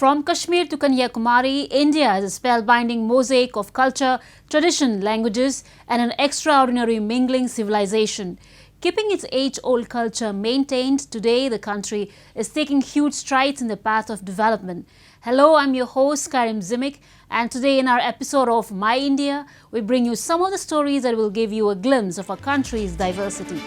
From Kashmir to Kanyakumari, India is a spellbinding mosaic of culture, tradition, languages and an extraordinary mingling civilization. Keeping its age-old culture maintained, today the country is taking huge strides in the path of development. Hello, I'm your host Karim Zimik, and today in our episode of My India, we bring you some of the stories that will give you a glimpse of our country's diversity.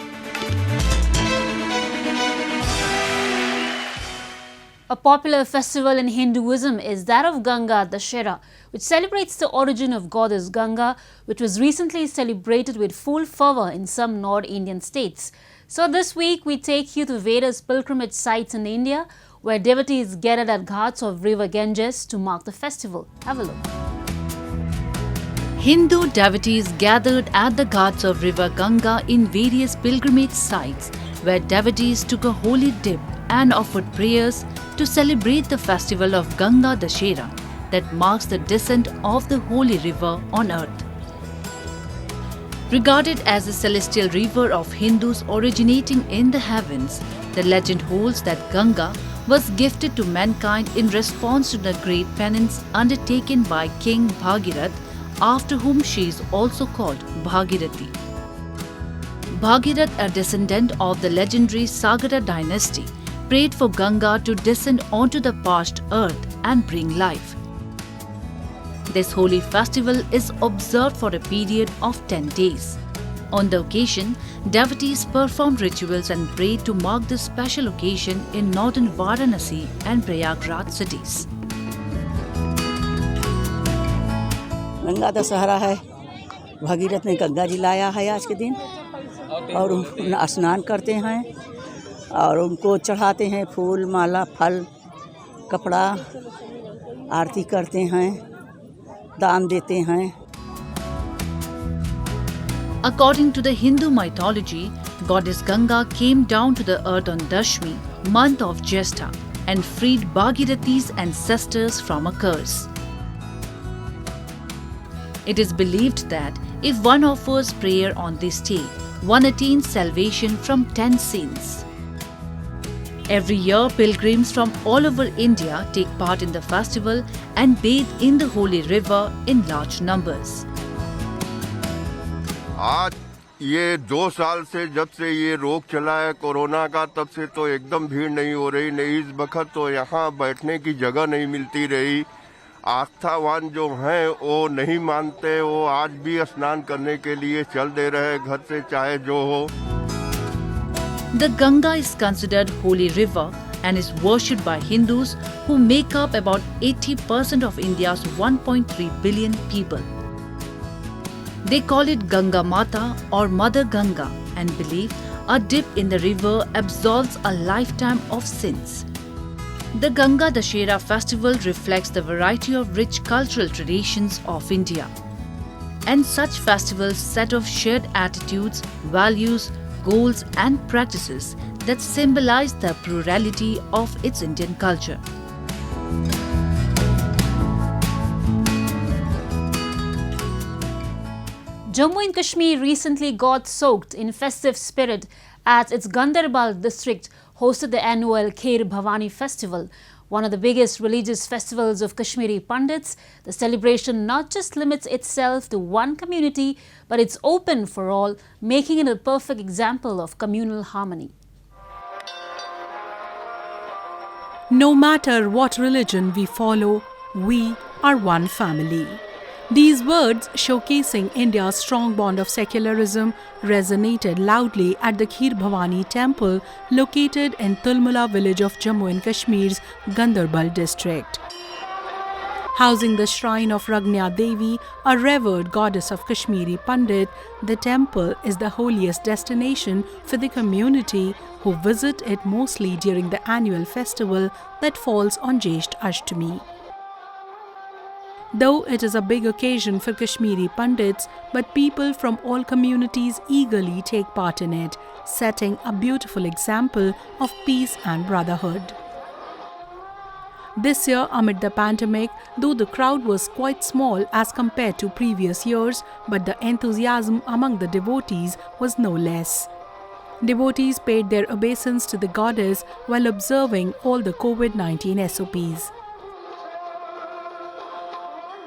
A popular festival in Hinduism is that of Ganga Dussehra, which celebrates the origin of goddess Ganga, which was recently celebrated with full fervour in some North Indian states. So this week we take you to various pilgrimage sites in India, where devotees gathered at ghats of river Ganges to mark the festival. Have a look. Hindu devotees gathered at the ghats of river Ganga in various pilgrimage sites, where devotees took a holy dip and offered prayers to celebrate the festival of Ganga Dussehra that marks the descent of the holy river on earth. Regarded as a celestial river of Hindus originating in the heavens, the legend holds that Ganga was gifted to mankind in response to the great penance undertaken by King Bhagirath, after whom she is also called Bhagirathi. Bhagirath, a descendant of the legendary Sagara dynasty, prayed for Ganga to descend onto the parched earth and bring life. This holy festival is observed for a period of 10 days. On the occasion, devotees performed rituals and prayed to mark this special occasion in northern Varanasi and Prayagraj cities. Ganga Dussehra है। भागीरथ ने गंगा जी लाया है आज के दिन और स्नान करते हैं और उनको चढ़ाते हैं फूल माला फल कपड़ा आरती करते हैं दान देते हैं. According to the Hindu mythology, goddess Ganga came down to the earth on Dashmi, month of Jyestha, and freed Bhagirathi's ancestors from a curse. It is believed that if one offers prayer on this day, one attains salvation from 10 sins. Every year, pilgrims from all over India take part in the festival and bathe in the holy river in large numbers. आज ये 2 साल से जब से ये रोग चला है कोरोना का, तब से तो एकदम भीड़ नहीं हो रही. नहीं इस वक्त तो यहाँ बैठने की जगह नहीं मिलती रही. आस्थावान जो हैं वो नहीं मानते, वो आज भी स्नान करने के लिए चल दे रहे घर से चाहे जो हो. The Ganga is considered holy river and is worshipped by Hindus who make up about 80% of India's 1.3 billion people. They call it Ganga Mata or Mother Ganga and believe a dip in the river absolves a lifetime of sins. The Ganga Dussehra festival reflects the variety of rich cultural traditions of India. And such festivals set off shared attitudes, values, goals and practices that symbolize the plurality of its Indian culture. Jammu and Kashmir recently got soaked in festive spirit as its Ganderbal district hosted the annual Kheer Bhawani festival. One of the biggest religious festivals of Kashmiri Pandits, the celebration not just limits itself to one community, but it's open for all, making it a perfect example of communal harmony. No matter what religion we follow, we are one family. These words, showcasing India's strong bond of secularism, resonated loudly at the Kheer Bhawani temple located in Tulmula village of Jammu and Kashmir's Ganderbal district. Housing the shrine of Ragnya Devi, a revered goddess of Kashmiri Pandit, the temple is the holiest destination for the community who visit it mostly during the annual festival that falls on Jesht Ashtami. Though it is a big occasion for Kashmiri Pandits, but people from all communities eagerly take part in it, setting a beautiful example of peace and brotherhood. This year, amid the pandemic, though the crowd was quite small as compared to previous years, but the enthusiasm among the devotees was no less. Devotees paid their obeisance to the goddess while observing all the COVID-19 SOPs.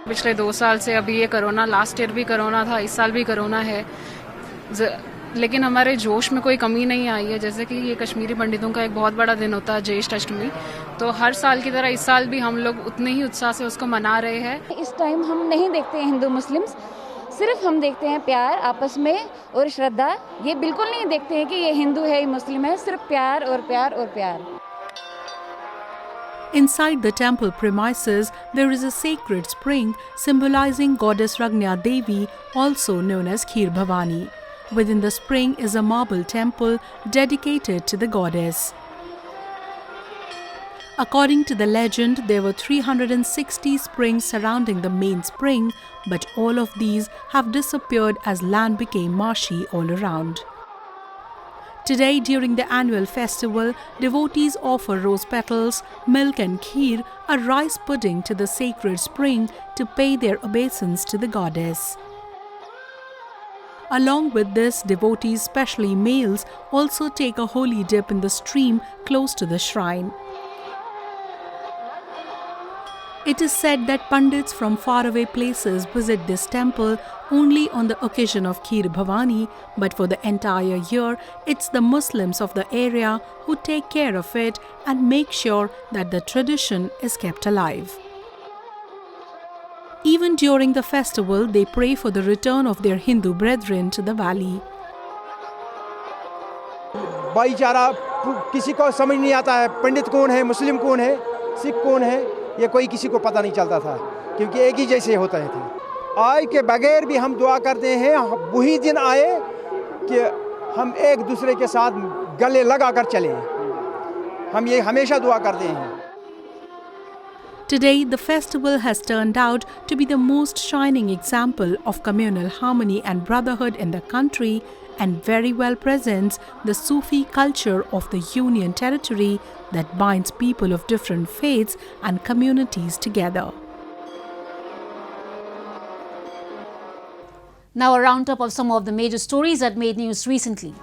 पिछले 2 साल से अभी ये corona, last year भी corona था, इस साल भी कोरोना है, लेकिन हमारे जोश में कोई कमी नहीं आई है। जैसे कि ये कश्मीरी पंडितों का एक बहुत बड़ा दिन होता है ज्येष्ठ अष्टमी, तो हर साल की तरह इस साल भी हम लोग उतने ही उत्साह से उसको मना रहे हैं। इस टाइम हम नहीं देखते हैं हिंदू मुस्लिम्स, सिर्फ हम देखते हैं प्यार आपस में और श्रद्धा। ये बिल्कुल नहीं देखते हैं कि ये हिंदू है, ये मुस्लिम है, सिर्फ प्यार और प्यार और प्यार। Inside the temple premises, there is a sacred spring symbolizing goddess Ragna Devi, also known as Kheer Bhawani. Within the spring is a marble temple dedicated to the goddess. According to the legend, there were 360 springs surrounding the main spring, but all of these have disappeared as land became marshy all around. Today, during the annual festival, devotees offer rose petals, milk and kheer, a rice pudding to the sacred spring to pay their obeisance to the goddess. Along with this, devotees, especially males, also take a holy dip in the stream close to the shrine. It is said that Pandits from faraway places visit this temple only on the occasion of Kheer Bhawani, but for the entire year, it's the Muslims of the area who take care of it and make sure that the tradition is kept alive. Even during the festival, they pray for the return of their Hindu brethren to the valley. भाईचारा किसी को समझ नहीं आता है, पंडित कौन है, मुस्लिम कौन है, सिख कौन है, ये कोई किसी को पता नहीं चलता था, क्योंकि एक ही जैसे होता है थे। आय के बगैर भी हम दुआ करते हैं, वही दिन आए कि हम एक दूसरे के साथ गले लगा कर चलें। हम ये हमेशा दुआ करते हैं। Today, the festival has turned out to be the most shining example of communal harmony and brotherhood in the country, and very well presents the Sufi culture of the Union Territory that binds people of different faiths and communities together. Now a roundup of some of the major stories that made news recently.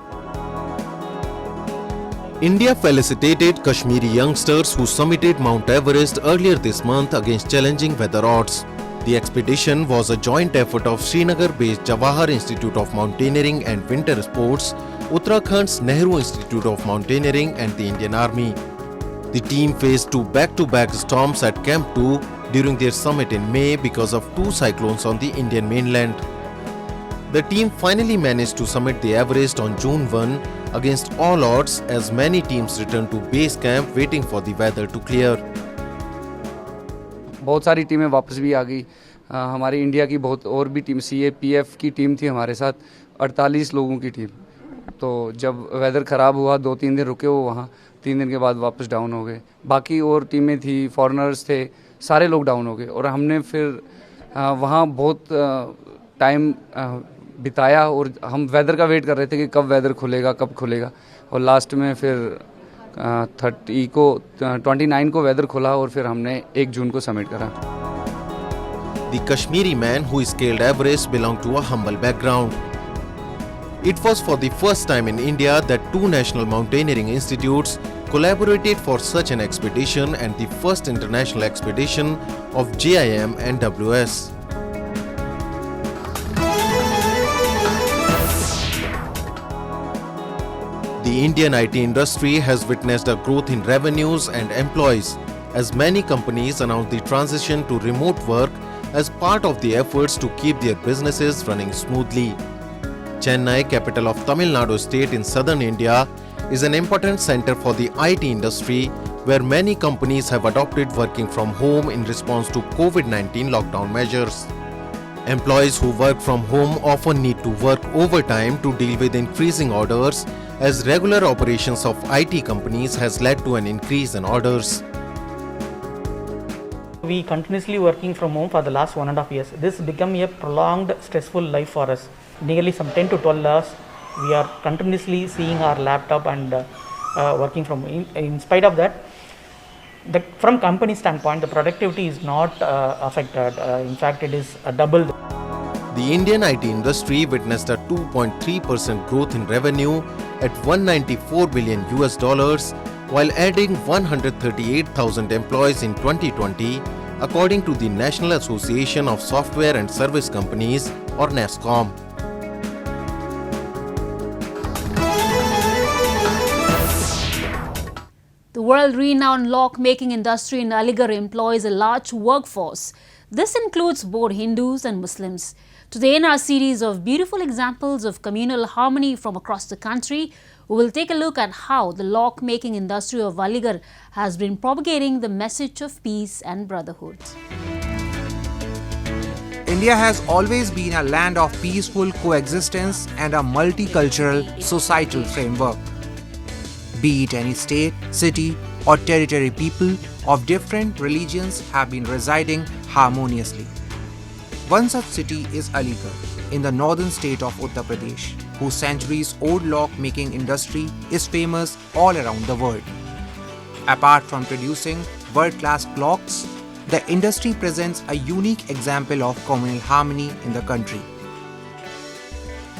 India felicitated Kashmiri youngsters who summited Mount Everest earlier this month against challenging weather odds. The expedition was a joint effort of Srinagar-based Jawahar Institute of Mountaineering and Winter Sports, Uttarakhand's Nehru Institute of Mountaineering and the Indian Army. The team faced two back-to-back storms at Camp 2 during their summit in May because of two cyclones on the Indian mainland. The team finally managed to summit the Everest on June 1 against all odds as many teams returned to base camp waiting for the weather to clear. बहुत सारी टीमें वापस भी आ गई। हमारी India की बहुत और भी टीम CAPF की टीम थी हमारे साथ, 48 लोगों की टीम। तो जब वेदर ख़राब हुआ 2-3 दिन रुके वो वहाँ, 3 दिन के बाद वापस डाउन हो गए। बाकी और टीमें थी, फॉरेनर्स थे, सारे लोग डाउन हो गए। और हमने फिर वहाँ बहुत टाइम बिताया और हम वेदर का वेट कर रहे थे कि कब वेदर खुलेगा, कब खुलेगा। और लास्ट में फिर 29 को वेदर खुला और फिर हमने 1 जून को समिट करा। The Kashmiri man who scaled Everest belonged to a humble background. It was for the first time in India that two national mountaineering institutes collaborated for such an expedition and the first international expedition of JIM and WS. The Indian IT industry has witnessed a growth in revenues and employees as many companies announced the transition to remote work as part of the efforts to keep their businesses running smoothly. Chennai, capital of Tamil Nadu state in southern India, is an important center for the IT industry where many companies have adopted working from home in response to COVID-19 lockdown measures. Employees who work from home often need to work overtime to deal with increasing orders as regular operations of IT companies has led to an increase in orders. We continuously working from home for the last 1.5 years. This become a prolonged stressful life for us. Nearly some 10 to 12 hours we are continuously seeing our laptop and working from home. In spite of that, from company standpoint, the productivity is not affected. In fact, it is doubled. The Indian IT industry witnessed a 2.3% growth in revenue at $194 billion while adding 138,000 employees in 2020 according to the National Association of Software and Service Companies, or NASSCOM. The world-renowned lock-making industry in Aligarh employs a large workforce. This includes both Hindus and Muslims. Today in our series of beautiful examples of communal harmony from across the country, we will take a look at how the lock-making industry of Aligarh has been propagating the message of peace and brotherhood. India has always been a land of peaceful coexistence and a multicultural societal framework. Be it any state, city or territory, people of different religions have been residing harmoniously. One such city is Aligarh in the northern state of Uttar Pradesh, whose centuries-old lock-making industry is famous all around the world. Apart from producing world-class clocks, the industry presents a unique example of communal harmony in the country.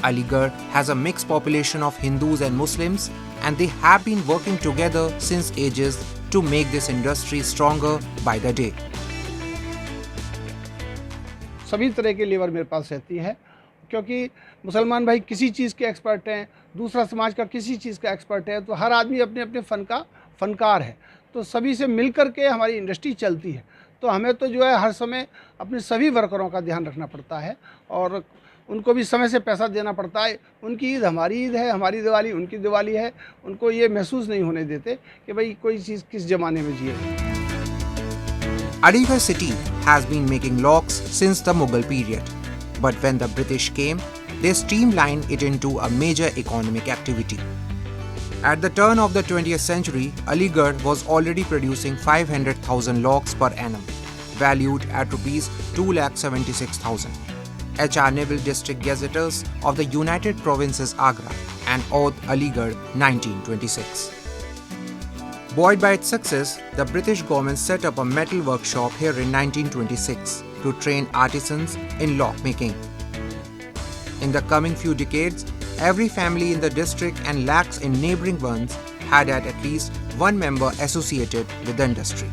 Aligarh has a mixed population of Hindus and Muslims, and they have been working together since ages to make this industry stronger by the day. सभी तरह के labour मेरे पास रहती है, क्योंकि मुसलमान भाई किसी चीज़ के एक्सपर्ट हैं, दूसरा समाज का किसी चीज़ का एक्सपर्ट है, तो हर आदमी अपने अपने फ़न का फ़नकार है, तो सभी से मिल कर के हमारी इंडस्ट्री चलती है। तो हमें तो जो है हर समय अपने सभी वर्करों का ध्यान रखना पड़ता है और उनको भी समय से पैसा देना पड़ता है। उनकी ईद हमारी ईद है, हमारी दिवाली उनकी दिवाली है। उनको ये महसूस नहीं होने देते कि भाई कोई चीज़ किस ज़माने में जी रही। Aligarh city has been making locks since the Mughal period, but when the British came, they streamlined it into a major economic activity. At the turn of the 20th century, Aligarh was already producing 500,000 locks per annum, valued at Rs 2,76,000. HR Neville District Gazetters of the United Provinces Agra and Oudh Aligarh 1926. Buoyed by its success, the British government set up a metal workshop here in 1926 to train artisans in lock making. In the coming few decades, every family in the district and lakhs in neighbouring ones had at least one member associated with the industry.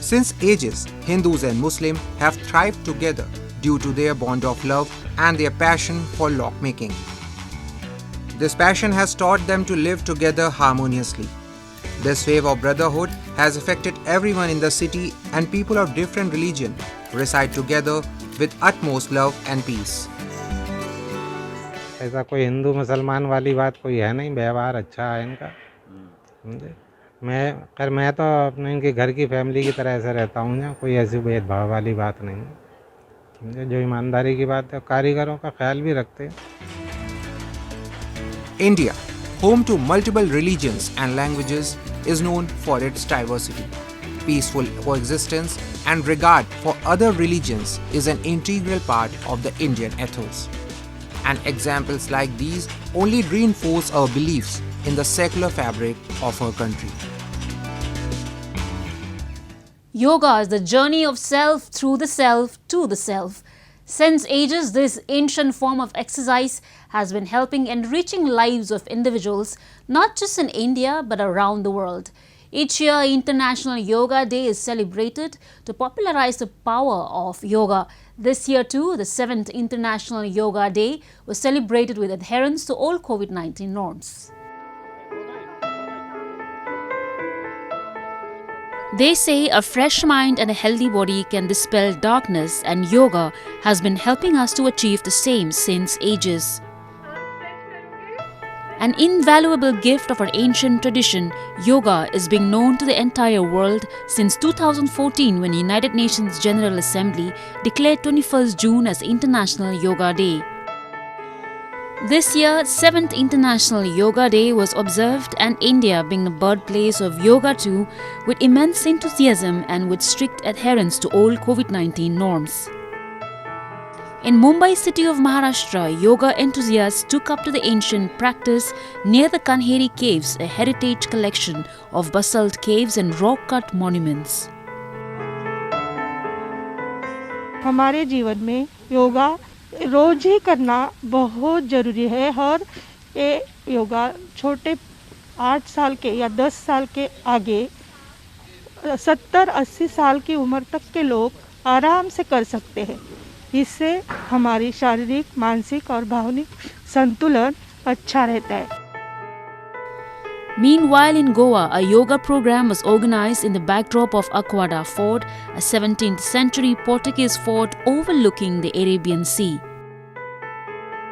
Since ages, Hindus and Muslims have thrived together due to their bond of love and their passion for lock making. This passion has taught them to live together harmoniously. This wave of brotherhood has affected everyone in the city, and people of different religion reside together with utmost love and peace. ऐसा कोई हिंदू मुसलमान वाली बात कोई है नहीं, व्यवहार अच्छा है इनका। समझे? मैं तो अपने इनके घर की फैमिली की तरह ऐसे रहता हूँ ना, कोई ऐसी भेदभाव वाली बात नहीं। समझे? जो ईमानदारी की बात है, कारीगरों का ख्याल भी रखते हैं। India, home to multiple religions and languages, is known for its diversity. Peaceful coexistence and regard for other religions is an integral part of the Indian ethos. And examples like these only reinforce our beliefs in the secular fabric of our country. Yoga is the journey of self through the self to the self. Since ages, this ancient form of exercise has been helping enriching lives of individuals, not just in India but around the world. Each year, International Yoga Day is celebrated to popularize the power of yoga. This year too, the 7th International Yoga Day was celebrated with adherence to all COVID-19 norms. They say a fresh mind and a healthy body can dispel darkness, and yoga has been helping us to achieve the same since ages. An invaluable gift of our ancient tradition, yoga is being known to the entire world since 2014, when the United Nations General Assembly declared 21st June as International Yoga Day. This year, 7th International Yoga Day was observed, and India, being the birthplace of yoga too, with immense enthusiasm and with strict adherence to all COVID-19 norms. In Mumbai city of Maharashtra, yoga enthusiasts took up to the ancient practice near the Kanheri Caves, a heritage collection of basalt caves and rock-cut monuments. हमारे जीवन में योगा रोज ही करना बहुत ज़रूरी है, और ये योगा छोटे 8 साल के या 10 साल के आगे 70-80 साल की उम्र तक के लोग आराम से कर सकते हैं। इससे हमारी शारीरिक, मानसिक और भावनिक संतुलन अच्छा रहता है। Meanwhile, in Goa, a yoga program was organized in the backdrop of Aquada Fort, a 17th century Portuguese fort overlooking the Arabian Sea.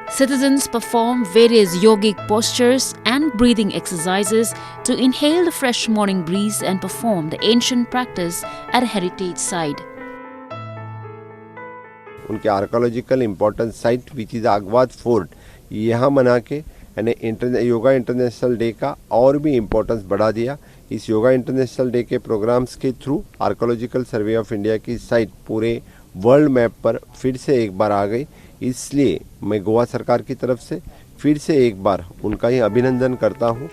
Citizens performed various yogic postures and breathing exercises to inhale the fresh morning breeze and perform the ancient practice at a heritage site. उनके archaeological important site which is Aguada fort, यहाँ मना के yoga international day का और भी importance बढ़ा दिया। इस योगा इंटरनेशनल डे के प्रोग्राम्स के through archaeological survey of India की साइट पूरे वर्ल्ड मैप पर फिर से एक बार आ गई। इसलिए मैं गोवा सरकार की तरफ से फिर से एक बार उनका ही अभिनंदन करता हूँ।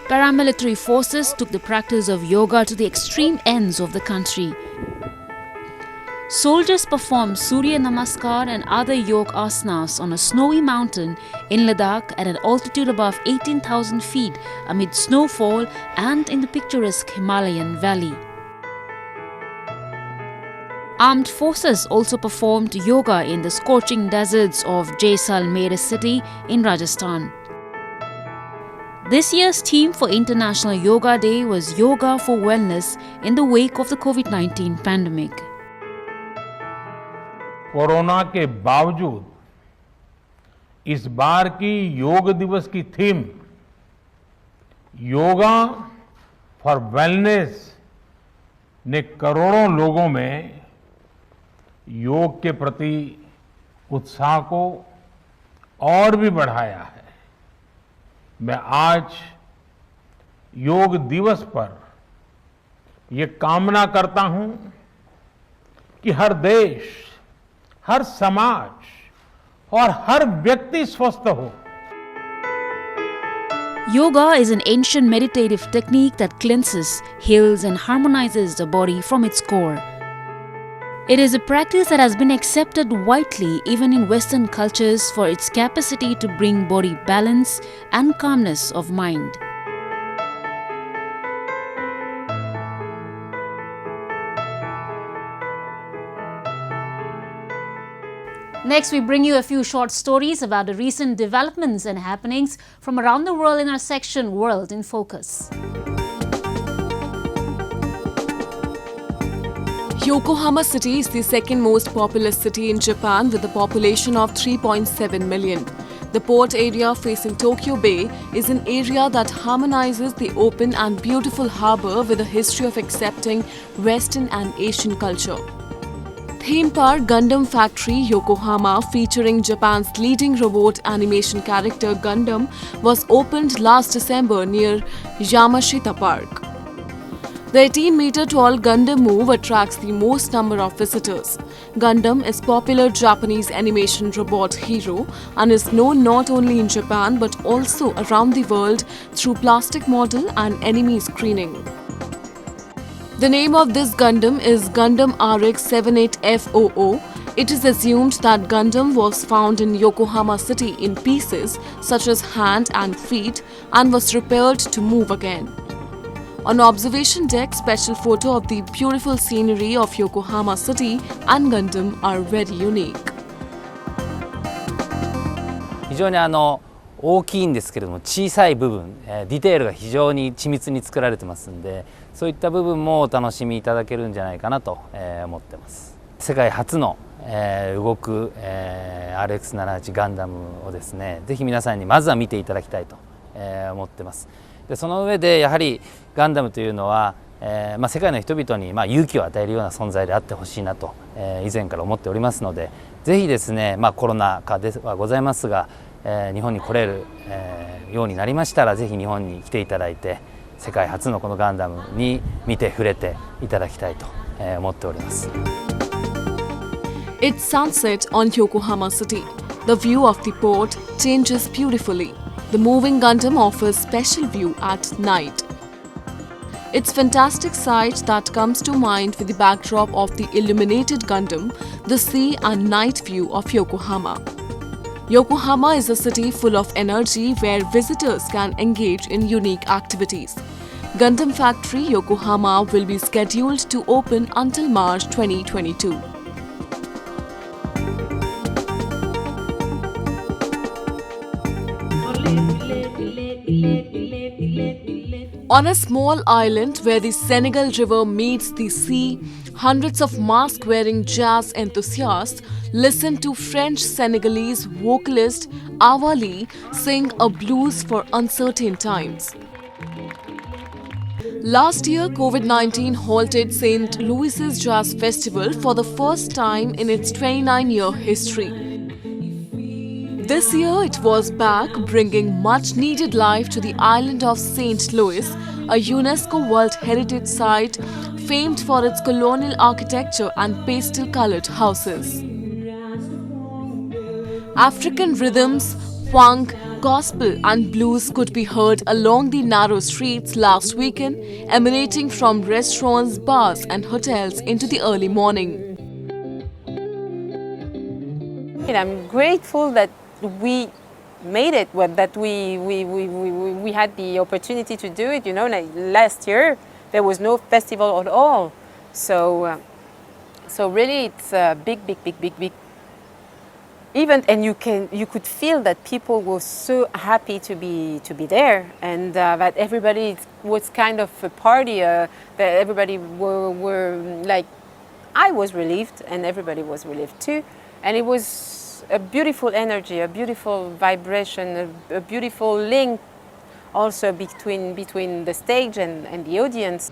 Paramilitary forces took the practice of yoga to the extreme ends of the country. Soldiers performed Surya Namaskar and other yoga asanas on a snowy mountain in Ladakh at an altitude above 18,000 feet amid snowfall and in the picturesque Himalayan valley. Armed forces also performed yoga in the scorching deserts of Jaisalmer city in Rajasthan. This year's theme for International Yoga Day was Yoga for Wellness in the wake of the COVID-19 pandemic. Corona के बावजूद इस बार की योग दिवस की theme yoga for wellness ने करोड़ों लोगों में योग के प्रति उत्साह को और भी बढ़ाया है। मैं आज योग दिवस पर ये कामना करता हूं कि हर देश, हर समाज और हर व्यक्ति स्वस्थ हो। Yoga is an ancient meditative technique that cleanses, heals and harmonizes the body from its core. It is a practice that has been accepted widely even in Western cultures for its capacity to bring body balance and calmness of mind. Next, we bring you a few short stories about the recent developments and happenings from around the world in our section World in Focus. Yokohama City is the second most populous city in Japan with a population of 3.7 million. The port area facing Tokyo Bay is an area that harmonizes the open and beautiful harbour with a history of accepting Western and Asian culture. Theme Park Gundam Factory, Yokohama, featuring Japan's leading robot animation character Gundam, was opened last December near Yamashita Park. The 18-meter-tall Gundam move attracts the most number of visitors. Gundam is popular Japanese animation robot hero and is known not only in Japan but also around the world through plastic model and enemy screening. The name of this Gundam is Gundam RX-78FOO. It is assumed that Gundam was found in Yokohama City in pieces such as hand and feet and was repaired to move again. On observation deck, special photo of the beautiful scenery of Yokohama City and Gundam are very unique. 非常に大きいんですけれども小さい部分、ディテールが非常に緻密に作られてますんで、そういった部分もお楽しみいただけるんじゃないかなと思ってます。世界初の動く RX-78 ガンダムをですね、ぜひ皆さんにまずは見ていただきたいと思ってます。でその上でやはりガンダムというのは、世界の人々に勇気を与えるような存在であってほしいなと、以前から思っておりますので、ぜひですね、コロナ禍ではございますが、日本に来れる、ようになりましたらぜひ日本に来ていただいて世界初のこのガンダムに見て触れていただきたいと思っております。 It's sunset on Yokohama City. The view of the port changes beautifully. The moving Gundam offers special view at night. It's fantastic sight that comes to mind with the backdrop of the illuminated Gundam, the sea and night view of Yokohama. Yokohama is a city full of energy where visitors can engage in unique activities. Gundam factory Yokohama will be scheduled to open until March 2022. On a small island where the Senegal River meets the sea, hundreds of mask-wearing jazz enthusiasts listen to French-Senegalese vocalist Awali sing a blues for uncertain times. Last year, Covid-19 halted St. Louis's Jazz Festival for the first time in its 29-year history. This year, it was back, bringing much-needed life to the island of St. Louis, a UNESCO World Heritage Site famed for its colonial architecture and pastel-colored houses. African rhythms, funk, gospel and blues could be heard along the narrow streets last weekend, emanating from restaurants, bars and hotels into the early morning. I'm grateful that we made it, that we had the opportunity to do it. You know, like last year there was no festival at all, so really it's a big event, and you could feel that people were so happy to be there, and that everybody was kind of a party. That everybody were like, I was relieved, and everybody was relieved too, and it was a beautiful energy, a beautiful vibration, a beautiful link also between the stage and the audience.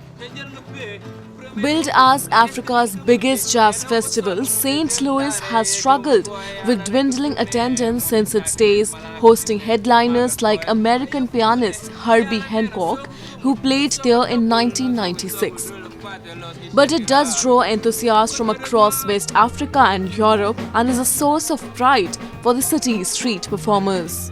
Billed as Africa's biggest jazz festival, St. Louis has struggled with dwindling attendance since its days, hosting headliners like American pianist Herbie Hancock, who played there in 1996. But it does draw enthusiasts from across West Africa and Europe and is a source of pride for the city's street performers.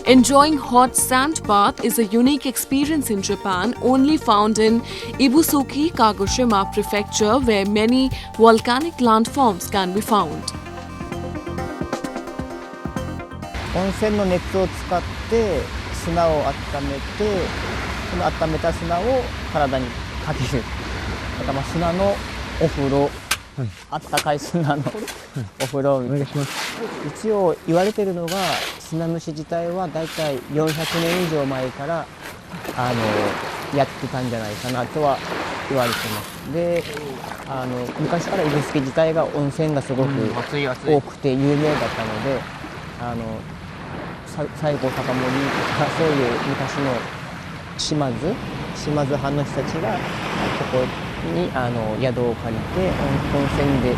Enjoying hot sand bath is a unique experience in Japan, only found in Ibusuki, Kagoshima Prefecture, where many volcanic landforms can be found. 温泉の熱を使って砂を温めて、その温めた砂を体にかける。だから砂のお風呂、あったかい砂のお風呂。お願いします。一応言われているのが、砂蒸し自体はだいたい400年以上前からやってたんじゃないかなとは言われてます。で、昔から指宿自体が温泉がすごく多くて有名だったので、西郷隆盛とかそういう昔の島津藩の人たちがここに宿を借りて温泉で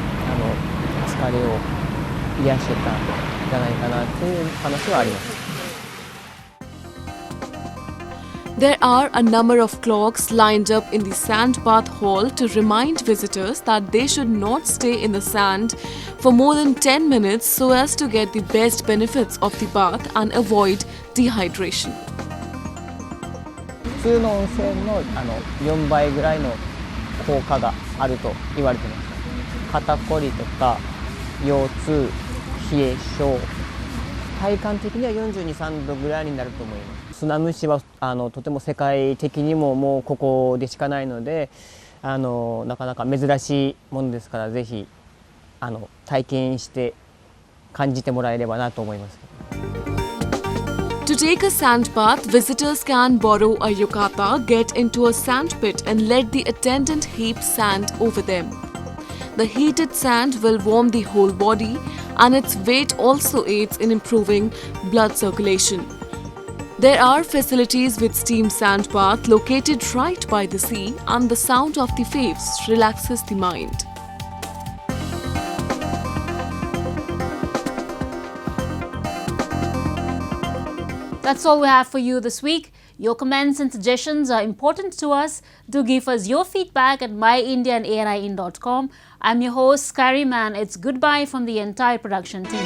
疲れを癒してたんじゃないかなという話はあります。There are a number of clocks lined up in the sand bath hall to remind visitors that they should not stay in the sand for more than 10 minutes so as to get the best benefits of the bath and avoid dehydration. 普通の温泉の4倍ぐらいの効果があると言われています。肩こりとか腰痛、冷え性、体感的には42、3度ぐらいになると思います。砂蒸しはとても世界的にももうここでしかないのでなかなか珍しいものですから、ぜひ体験して感じてもらえればなと思います。To take a sand bath, visitors can borrow a yukata, get into a sand pit and let the attendant heap sand over them. The heated sand will warm the whole body and its weight also aids in improving blood circulation. There are facilities with steam sand bath located right by the sea, and the sound of the waves relaxes the mind. That's all we have for you this week. Your comments and suggestions are important to us. Do give us your feedback at myindia@anin.com. I'm your host, Skyry Man. It's goodbye from the entire production team.